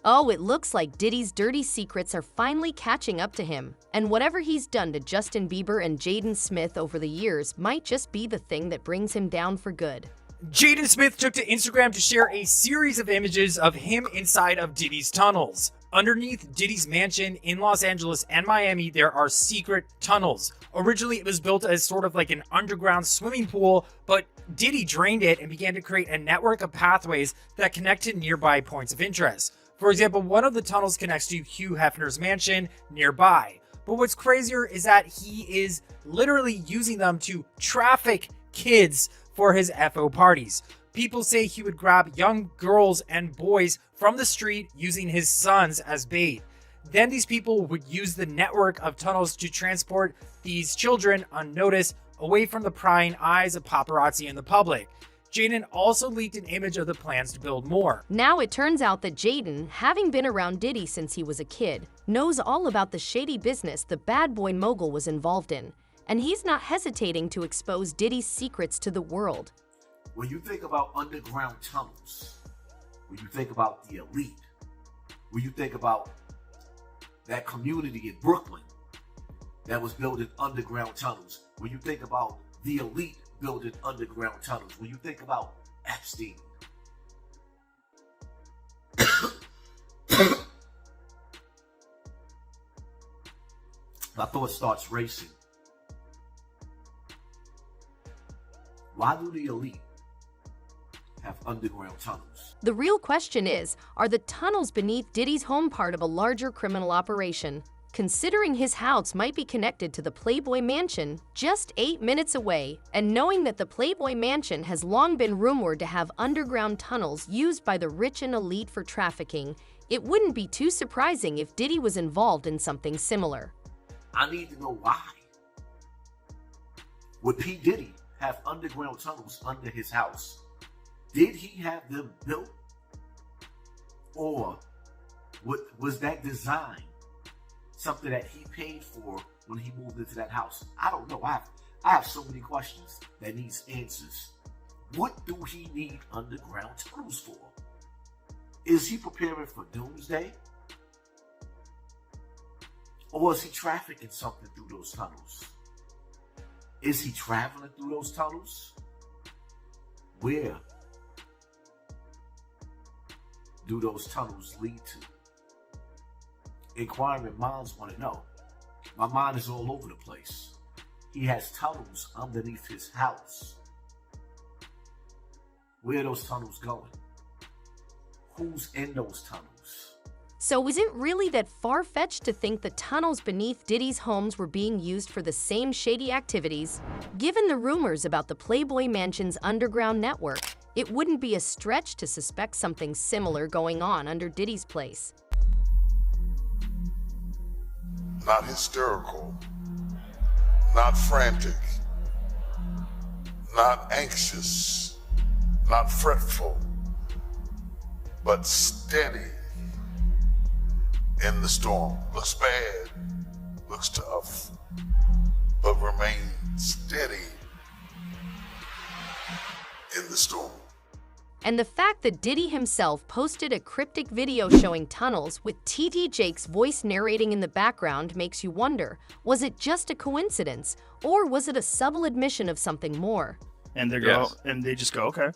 Oh, it looks like Diddy's dirty secrets are finally catching up to him. And whatever he's done to Justin Bieber and Jaden Smith over the years might just be the thing that brings him down for good. Jaden Smith took to Instagram to share a series of images of him inside of Diddy's tunnels. Underneath Diddy's mansion in Los Angeles and Miami, there are secret tunnels. Originally, it was built as sort of like an underground swimming pool, but Diddy drained it and began to create a network of pathways that connect to nearby points of interest. For example, one of the tunnels connects to Hugh Hefner's mansion nearby. But what's crazier is that he is literally using them to traffic kids for his FO parties. People say he would grab young girls and boys from the street using his sons as bait. Then these people would use the network of tunnels to transport these children unnoticed away from the prying eyes of paparazzi and the public. Jaden also leaked an image of the plans to build more. Now it turns out that Jaden, having been around Diddy since he was a kid, knows all about the shady business the bad boy mogul was involved in. And he's not hesitating to expose Diddy's secrets to the world. When you think about underground tunnels, when you think about the elite, when you think about that community in Brooklyn that was building underground tunnels, when you think about the elite building underground tunnels, when you think about Epstein, my thought starts racing. Why do the elite have underground tunnels? The real question is, are the tunnels beneath Diddy's home part of a larger criminal operation? Considering his house might be connected to the Playboy Mansion just 8 minutes away, and knowing that the Playboy Mansion has long been rumored to have underground tunnels used by the rich and elite for trafficking, it wouldn't be too surprising if Diddy was involved in something similar. I need to know why. Would P Diddy have underground tunnels under his house? Did he have them built? Or was that design something that he paid for when he moved into that house? I don't know. I have so many questions that needs answers. What do he need underground tunnels for? Is he preparing for doomsday? Or is he trafficking something through those tunnels? Is he traveling through those tunnels? Where do those tunnels lead to? Inquiring minds want to know. My mind is all over the place. He has tunnels underneath his house. Where are those tunnels going? Who's in those tunnels? So is it really that far-fetched to think the tunnels beneath Diddy's homes were being used for the same shady activities? Given the rumors about the Playboy Mansion's underground network, it wouldn't be a stretch to suspect something similar going on under Diddy's place. Not hysterical, not frantic, not anxious, not fretful, but steady in the storm. Looks bad, looks tough, but remain steady in the storm. And the fact that Diddy himself posted a cryptic video showing tunnels with TD Jake's voice narrating in the background makes you wonder, was it just a coincidence, or was it a subtle admission of something more? And they just go, okay.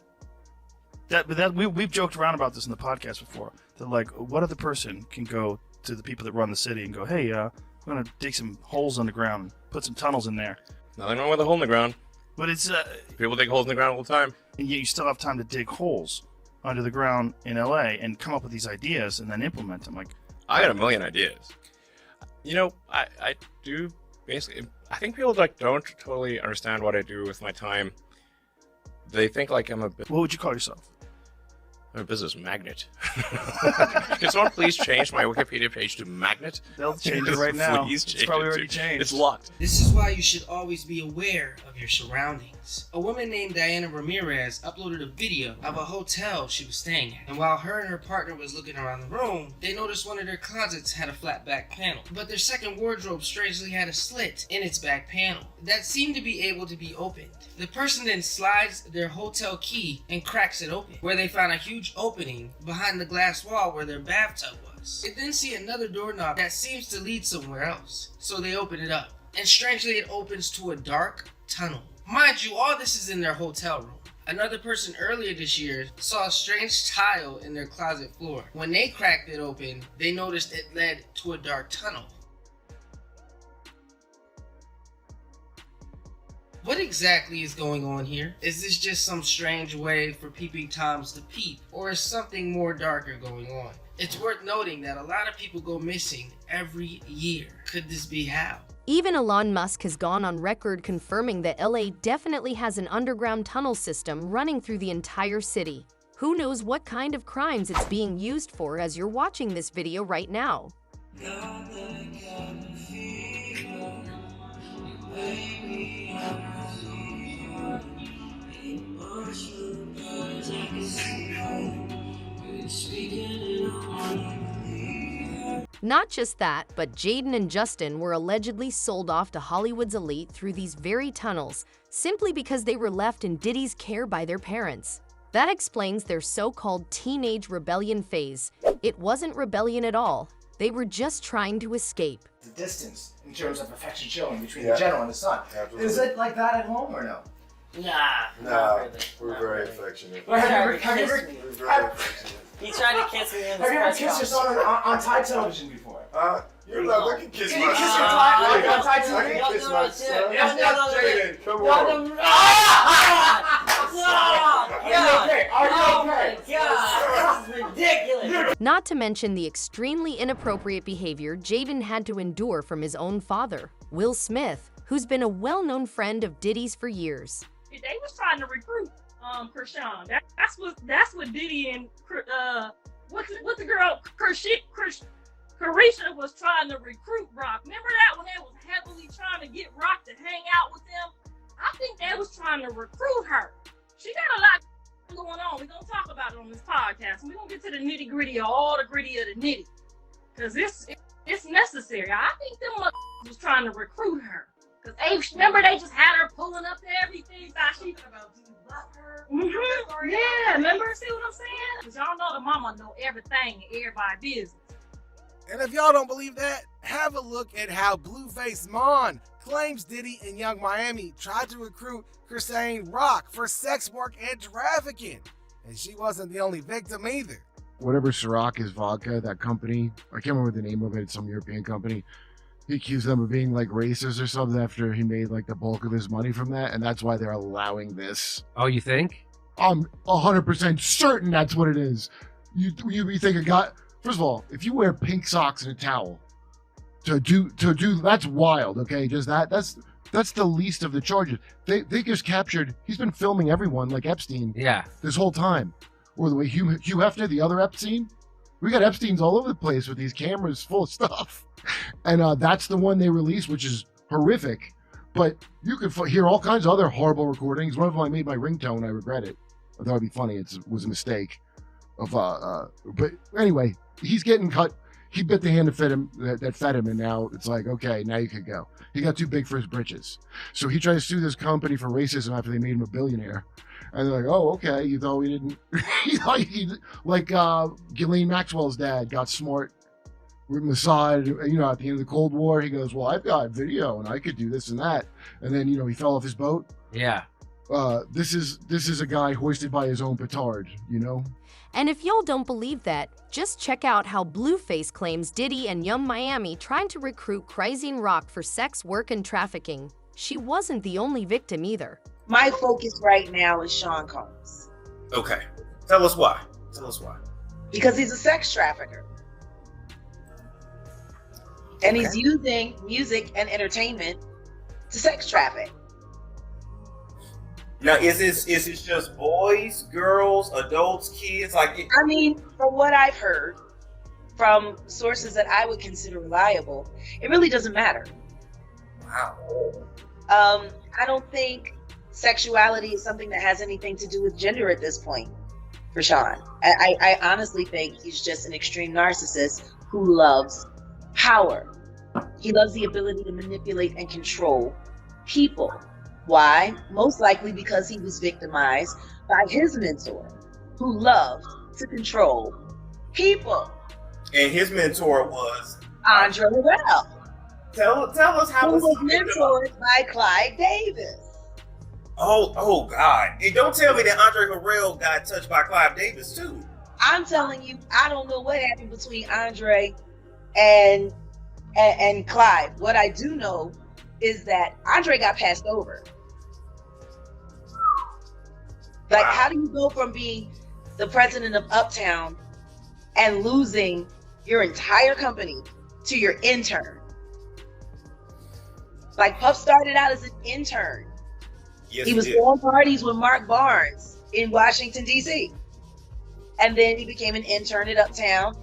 We've joked around about this in the podcast before. That like, what other person can go to the people that run the city and go, hey, I'm gonna dig some holes underground and put some tunnels in there. Nothing wrong with a hole in the ground. But it's people dig holes in the ground all the time. And yet you still have time to dig holes under the ground in LA and come up with these ideas and then implement them. Like, I got a million ideas. You know, I do basically. I think people like don't totally understand what I do with my time. They think like I'm a. What would you call yourself? I'm a business magnet. Can someone please change my Wikipedia page to magnet? They'll change it right now. Please It's change probably it already to- changed. It's locked. This is why you should always be aware of your surroundings. A woman named Diana Ramirez uploaded a video of a hotel she was staying at. And while her and her partner was looking around the room, they noticed one of their closets had a flat back panel. But their second wardrobe strangely had a slit in its back panel that seemed to be able to be opened. The person then slides their hotel key and cracks it open, where they found a huge huge opening behind the glass wall where their bathtub was. They then see another doorknob that seems to lead somewhere else, so they open it up. And strangely, it opens to a dark tunnel. Mind you, all this is in their hotel room. Another person earlier this year saw a strange tile in their closet floor. When they cracked it open, they noticed it led to a dark tunnel. What exactly is going on here? Is this just some strange way for peeping Toms to peep, or is something more darker going on? It's worth noting that a lot of people go missing every year. Could this be how? Even Elon Musk has gone on record confirming that LA definitely has an underground tunnel system running through the entire city. Who knows what kind of crimes it's being used for as you're watching this video right now. Not just that, but Jaden and Justin were allegedly sold off to Hollywood's elite through these very tunnels, simply because they were left in Diddy's care by their parents. That explains their so-called teenage rebellion phase. It wasn't rebellion at all. They were just trying to escape. The distance in terms of affection showing between the general and the son. Absolutely. Is it like that at home or no? No, we're very affectionate. Or have you We're very affectionate. He tried to kiss me in the Have you ever kissed your son on Thai television before? You're not. I can kiss Can my you kiss son. your Thai I television? can kiss my son. No. Jaden, come on. Are you okay? God, this is ridiculous. Not to mention the extremely inappropriate behavior Jaden had to endure from his own father, Will Smith, who's been a well-known friend of Diddy's for years. They was trying to recruit Krishan. That's what Diddy and what's the girl Carisha was trying to recruit Rock. Remember that when they was heavily trying to get Rock to hang out with them? I think they was trying to recruit her. She got a lot going on. We're gonna talk about it on this podcast. We're gonna get to the nitty gritty of all the gritty of the nitty. Cause it's necessary. I think them was trying to recruit her. Cause remember they just had her pulling up to everything. Yeah, remember? See what I'm saying? Cause y'all know the mama know everything and everybody business. And if y'all don't believe that, have a look at how Blueface Mon claims Diddy and Young Miami tried to recruit Chrisane Rock for sex work and trafficking. And she wasn't the only victim either. Whatever Ciroc is vodka, that company, I can't remember the name of it, it's some European company. He accused them of being like racist or something after he made like the bulk of his money from that, and that's why they're allowing this. Oh, you think? I'm 100% certain that's what it is. You think a guy, first of all, if you wear pink socks and a towel to do that's wild, okay? Just that's the least of the charges. They just captured, he's been filming everyone like Epstein this whole time. Or the way Hugh Hefner, the other Epstein. We got Epsteins all over the place with these cameras full of stuff. And that's the one they released, which is horrific. But you could hear all kinds of other horrible recordings. One of them I made my ringtone. I regret it. I thought it'd be funny. It was a mistake. But anyway, he's getting cut. He bit the hand that fed him, and now it's like, okay, now you could go. He got too big for his britches. So he tried to sue this company for racism after they made him a billionaire. And they're like, oh, okay, you thought we didn't... like Ghislaine Maxwell's dad got smart with Mossad, at the end of the Cold War. He goes, well, I've got video, and I could do this and that. And then, he fell off his boat. Yeah. This is a guy hoisted by his own petard, And if y'all don't believe that, just check out how Blueface claims Diddy and Young Miami tried to recruit Chrisane Rock for sex work and trafficking. She wasn't the only victim either. My focus right now is Sean Combs. Okay. Tell us why. Because he's a sex trafficker. And he's using music and entertainment to sex traffic. Now, is this just boys, girls, adults, kids? I mean, from what I've heard from sources that I would consider reliable, it really doesn't matter. Wow. I don't think sexuality is something that has anything to do with gender at this point for Sean. I honestly think he's just an extreme narcissist who loves power. He loves the ability to manipulate and control people. Why? Most likely because he was victimized by his mentor, who loved to control people. And his mentor was Andre Harrell. Tell us how who was mentored by Clive Davis. Oh God. And don't tell me that Andre Harrell got touched by Clive Davis too. I'm telling you, I don't know what happened between Andre and Clive. What I do know is that Andre got passed over. Like, how do you go from being the president of Uptown and losing your entire company to your intern? Like, Puff started out as an intern. Yes, he was throwing parties with Mark Barnes in Washington, D.C. And then he became an intern at Uptown,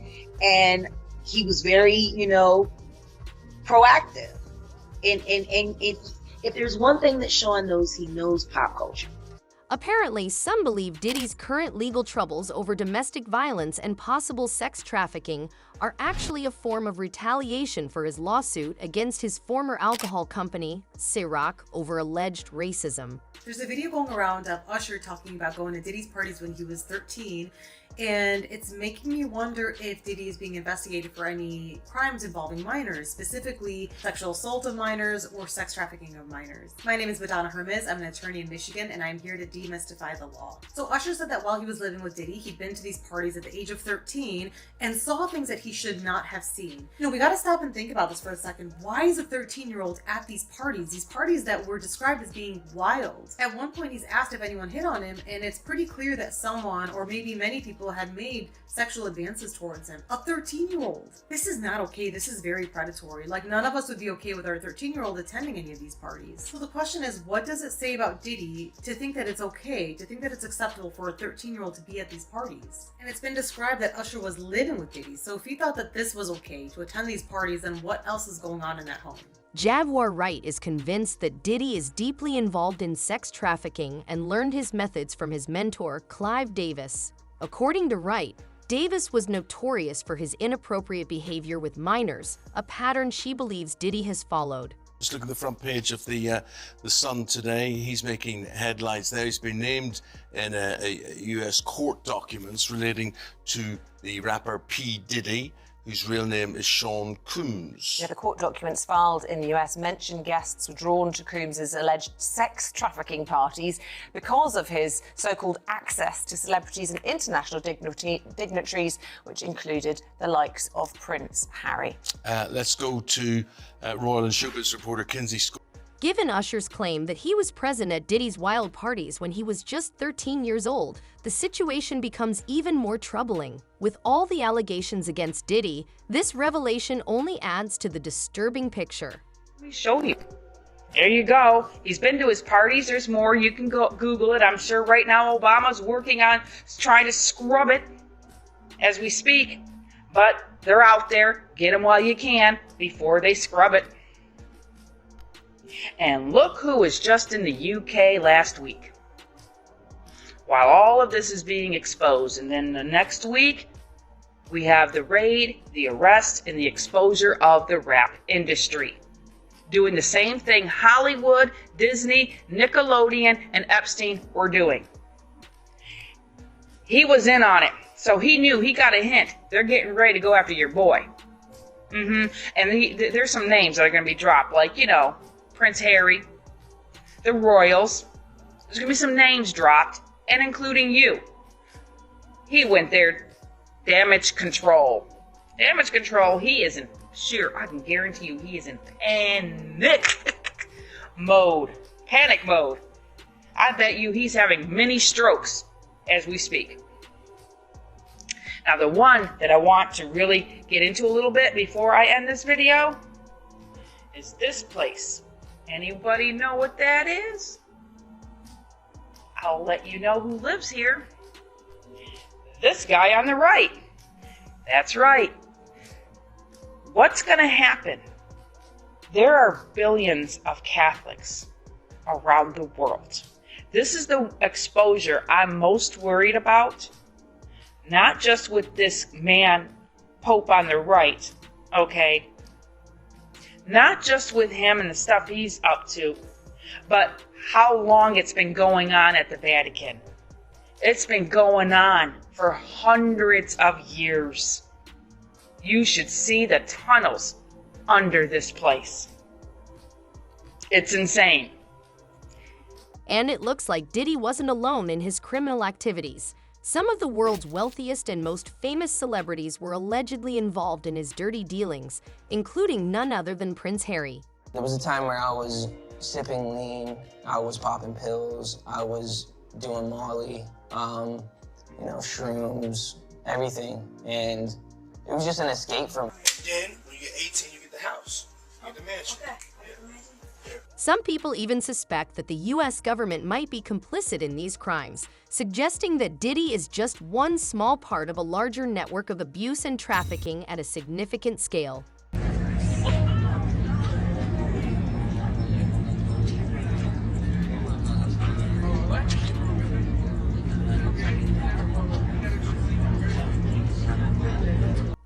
and he was very, proactive. And if there's one thing that Sean knows, he knows pop culture. Apparently, some believe Diddy's current legal troubles over domestic violence and possible sex trafficking are actually a form of retaliation for his lawsuit against his former alcohol company, Ciroc, over alleged racism. There's a video going around of Usher talking about going to Diddy's parties when he was 13, and it's making me wonder if Diddy is being investigated for any crimes involving minors, specifically sexual assault of minors or sex trafficking of minors. My name is Madonna Hermes. I'm an attorney in Michigan, and I'm here to demystify the law. So Usher said that while he was living with Diddy, he'd been to these parties at the age of 13 and saw things that he should not have seen. We gotta stop and think about this for a second. Why is a 13-year-old at these parties that were described as being wild? At one point, he's asked if anyone hit on him, and it's pretty clear that someone, or maybe many people, had made sexual advances towards him. A 13-year-old. This is not okay. This is very predatory. Like, none of us would be okay with our 13-year-old attending any of these parties. So the question is, what does it say about Diddy to think that it's okay, to think that it's acceptable for a 13-year-old to be at these parties? And it's been described that Usher was living with Diddy, so if he thought that this was okay to attend these parties, then what else is going on in that home? Jaguar Wright is convinced that Diddy is deeply involved in sex trafficking and learned his methods from his mentor, Clive Davis. According to Wright, Davis was notorious for his inappropriate behavior with minors, a pattern she believes Diddy has followed. Just look at the front page of the Sun today. He's making headlines there. He's been named in a US court documents relating to the rapper P Diddy, whose real name is Sean Combs. Yeah, the court documents filed in the US mention guests were drawn to Combs' alleged sex trafficking parties because of his so-called access to celebrities and international dignitaries, which included the likes of Prince Harry. Let's go to Royal and Showbiz reporter Kinsey Scott. Given Usher's claim that he was present at Diddy's wild parties when he was just 13 years old, the situation becomes even more troubling. With all the allegations against Diddy, this revelation only adds to the disturbing picture. Let me show you. There you go. He's been to his parties. There's more. You can go Google it. I'm sure right now Obama's working on trying to scrub it as we speak. But they're out there. Get them while you can before they scrub it. And look who was just in the UK last week. While all of this is being exposed, and then the next week, we have the raid, the arrest, and the exposure of the rap industry. Doing the same thing Hollywood, Disney, Nickelodeon, and Epstein were doing. He was in on it, so he knew, he got a hint. They're getting ready to go after your boy. And there's some names that are going to be dropped, like, Prince Harry, the Royals. There's going to be some names dropped, and including you. He went there, damage control. Damage control, he is in, sure, I can guarantee you, he is in panic mode. Panic mode. I bet you he's having many strokes as we speak. Now, the one that I want to really get into a little bit before I end this video is this place. Anybody know what that is? I'll let you know who lives here. This guy on the right. That's right. What's going to happen? There are billions of Catholics around the world. This is the exposure I'm most worried about. Not just with this man, Pope on the right, okay? Not just with him and the stuff he's up to, but how long it's been going on at the Vatican. It's been going on for hundreds of years. You should see the tunnels under this place. It's insane. And it looks like Diddy wasn't alone in his criminal activities. Some of the world's wealthiest and most famous celebrities were allegedly involved in his dirty dealings, including none other than Prince Harry. There was a time where I was sipping lean, I was popping pills, I was doing Molly, shrooms, everything. And it was just an escape from. Then, when you get 18, you get the house. You get the mansion. Okay. Some people even suspect that the U.S. government might be complicit in these crimes, suggesting that Diddy is just one small part of a larger network of abuse and trafficking at a significant scale.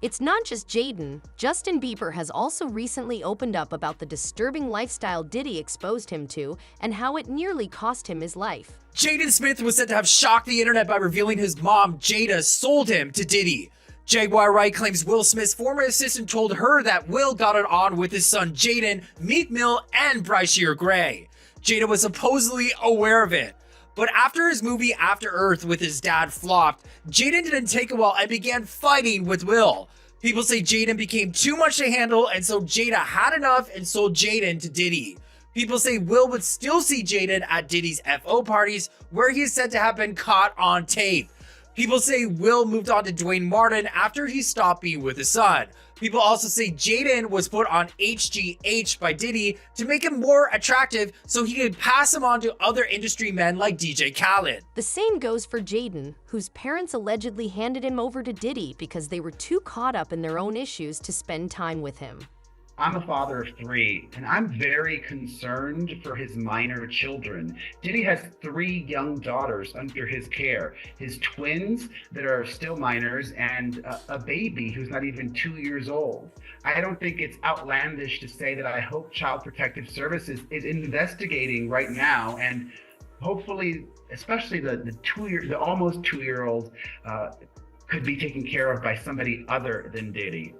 It's not just Jaden. Justin Bieber has also recently opened up about the disturbing lifestyle Diddy exposed him to and how it nearly cost him his life. Jaden Smith was said to have shocked the internet by revealing his mom, Jada, sold him to Diddy. Jaguar Wright claims Will Smith's former assistant told her that Will got it on with his son Jaden, Meek Mill, and Bryshere Gray. Jada was supposedly aware of it. But after his movie After Earth with his dad flopped, Jaden didn't take a while and began fighting with Will. People say Jaden became too much to handle, and so Jada had enough and sold Jaden to Diddy. People say Will would still see Jaden at Diddy's FO parties, where he is said to have been caught on tape. People say Will moved on to Dwayne Martin after he stopped being with his son. People also say Jaden was put on HGH by Diddy to make him more attractive so he could pass him on to other industry men like DJ Khaled. The same goes for Jaden, whose parents allegedly handed him over to Diddy because they were too caught up in their own issues to spend time with him. I'm a father of 3, and I'm very concerned for his minor children. Diddy has 3 young daughters under his care, his twins that are still minors, and a baby who's not even 2 years old. I don't think it's outlandish to say that I hope Child Protective Services is investigating right now, and hopefully, especially the almost 2-year-old could be taken care of by somebody other than Diddy.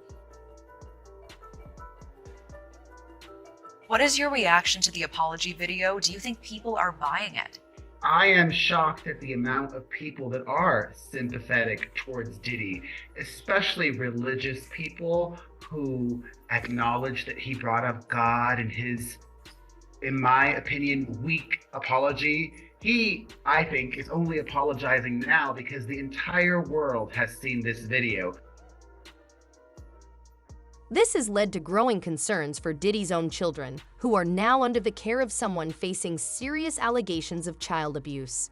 What is your reaction to the apology video? Do you think people are buying it? I am shocked at the amount of people that are sympathetic towards Diddy, especially religious people who acknowledge that he brought up God in his, in my opinion, weak apology. He, I think, is only apologizing now because the entire world has seen this video. This has led to growing concerns for Diddy's own children, who are now under the care of someone facing serious allegations of child abuse.